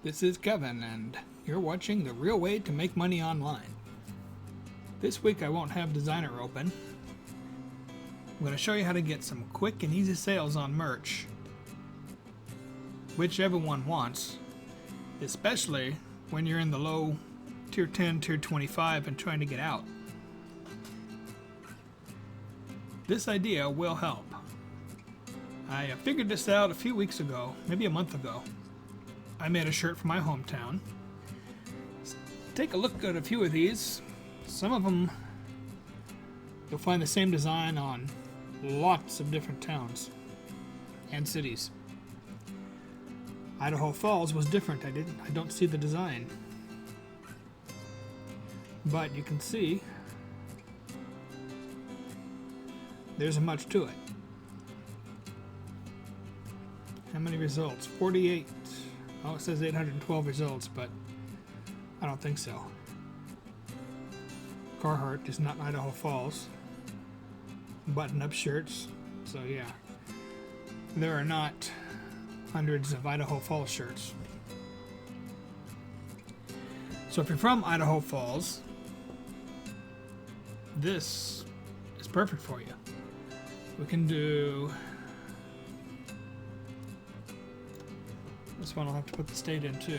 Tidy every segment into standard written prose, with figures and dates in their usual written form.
This is Kevin, and you're watching The Real Way to Make Money Online. This week I won't have Designer open. I'm going to show you how to get some quick and easy sales on merch, which everyone wants, especially when you're in the low tier 10, tier 25 and trying to get out. This idea will help. I figured this out a few weeks ago, maybe a month ago. I made a shirt for my hometown. Take a look at a few of these. Some of them, you'll find the same design on lots of different towns and cities. Idaho Falls was different. I don't see the design. But you can see there's much to it. How many results? 48. Oh, it says 812 results, but I don't think so. Carhartt is not Idaho Falls. Button-up shirts. So yeah, there are not hundreds of Idaho Falls shirts. So if you're from Idaho Falls, this is perfect for you. We can do this one. I'll have to put the state in too.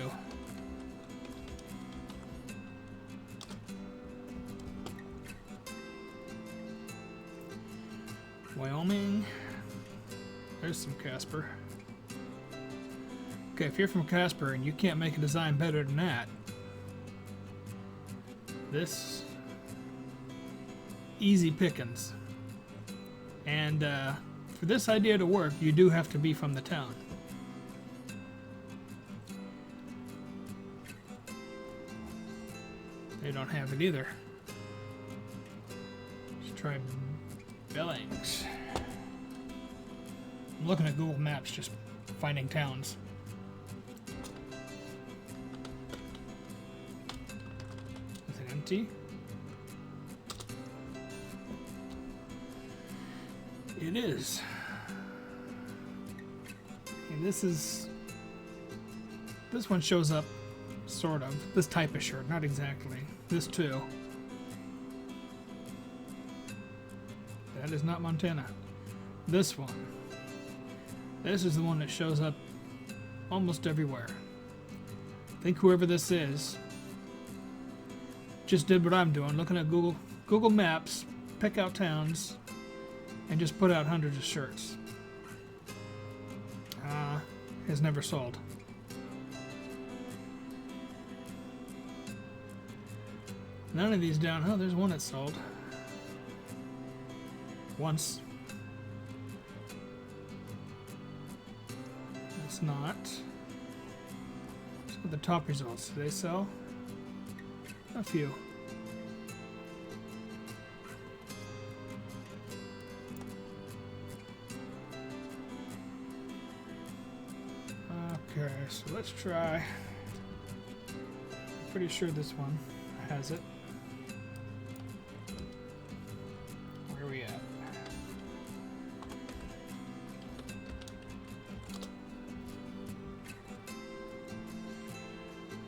Wyoming. There's some Casper. Okay, if you're from Casper and you can't make a design better than that, this easy pickings. And for this idea to work, you do have to be from the town. They don't have it either. Let's try Billings. I'm looking at Google Maps, just finding towns. Is it empty? It is. And this one shows up, sort of. This type of shirt, not exactly. This too. That is not Montana. This one. This is the one that shows up almost everywhere. I think whoever this is just did what I'm doing, looking at Google Maps, pick out towns, and just put out hundreds of shirts. Has never sold. None of these down. Oh, there's one that sold. Once. It's not. Let's look at the top results. Do they sell? A few. Okay, so let's try. I'm pretty sure this one has it. Where are we at?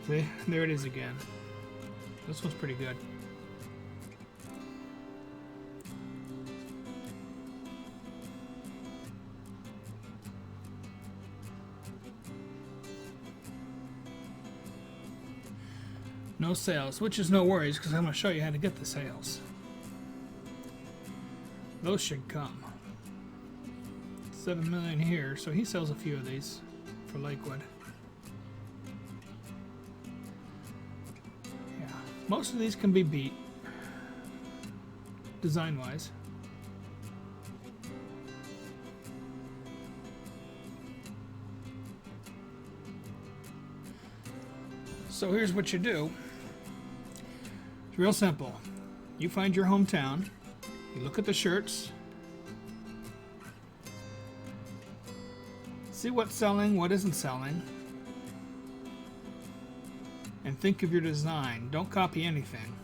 See, there it is again. This one's pretty good. No sales, which is no worries because I'm going to show you how to get the sales. Those should come. 7 million here, so he sells a few of these for Lakewood. Yeah, most of these can be beat design-wise. So here's what you do. It's real simple. You find your hometown, you look at the shirts, see what's selling, what isn't selling, and think of your design. Don't copy anything.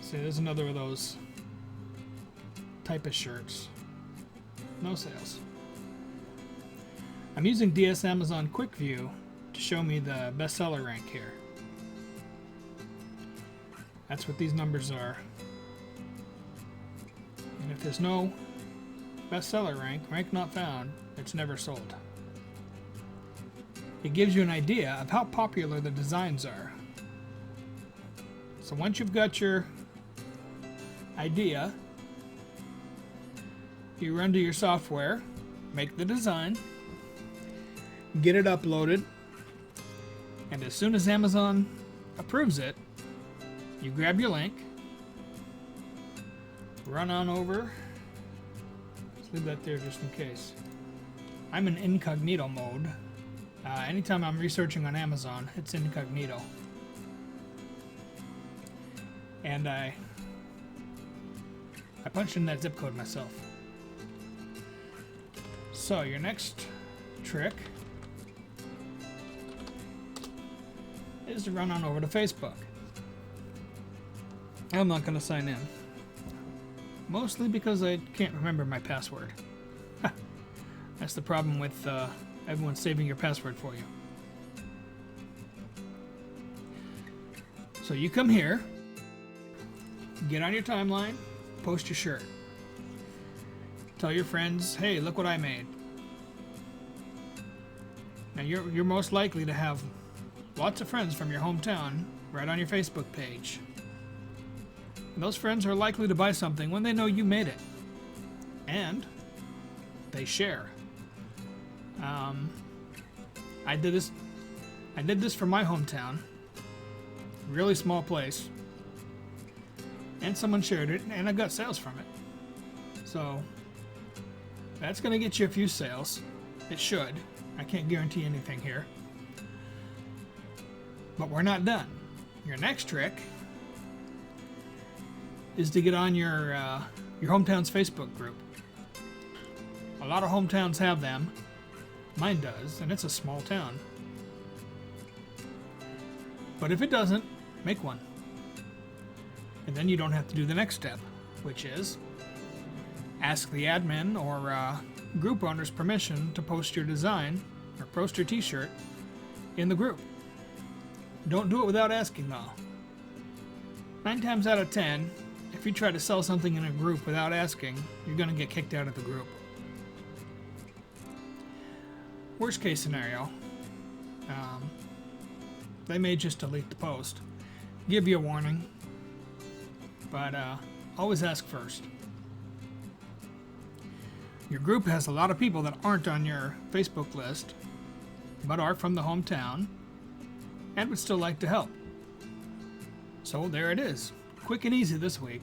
See, there's another of those type of shirts. No sales. I'm using DS Amazon Quick View to show me the bestseller rank here. That's what these numbers are. And if there's no bestseller rank not found, it's never sold. It gives you an idea of how popular the designs are. So once you've got your idea, you run to your software, make the design, get it uploaded, and as soon as Amazon approves it, you grab your link, run on over. Let's leave that there just in case. I'm in incognito mode. Anytime I'm researching on Amazon, it's incognito. And I punched in that zip code myself. So your next trick is to run on over to Facebook. I'm not going to sign in. Mostly because I can't remember my password. That's the problem with everyone saving your password for you. So you come here, get on your timeline, post your shirt. Tell your friends, hey, look what I made. Now you're most likely to have lots of friends from your hometown right on your Facebook page. And those friends are likely to buy something when they know you made it. And they share. I did this for my hometown. Really small place. And someone shared it, and I got sales from it. So that's going to get you a few sales. It should. I can't guarantee anything here. But we're not done. Your next trick is to get on your hometown's Facebook group. A lot of hometowns have them. Mine does, and it's a small town. But if it doesn't, make one. And then you don't have to do the next step, which is ask the admin or group owner's permission to post your design or post your t-shirt in the group. Don't do it without asking, though. 9 times out of 10, if you try to sell something in a group without asking, you're going to get kicked out of the group. Worst case scenario, they may just delete the post. Give you a warning, but always ask first. Your group has a lot of people that aren't on your Facebook list, but are from the hometown and would still like to help. So there it is. Quick and easy this week.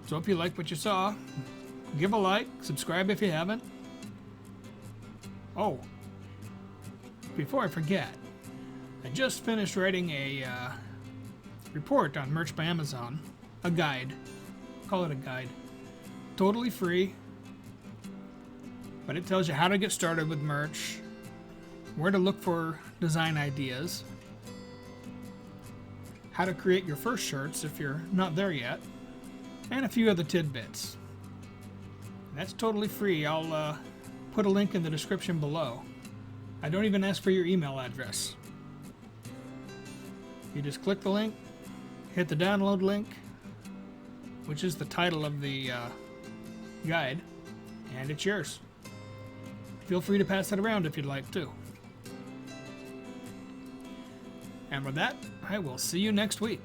So if you like what you saw, give a like, subscribe if you haven't. Oh, before I forget, I just finished writing a report on Merch by Amazon, a guide. Call it a guide. Totally free, but it tells you how to get started with merch, where to look for design ideas, how to create your first shirts if you're not there yet, and a few other tidbits. That's totally free. I'll put a link in the description below. I don't even ask for your email address. You just click the link, hit the download link, which is the title of the guide, and it's yours. Feel free to pass it around if you'd like to. And with that, I will see you next week.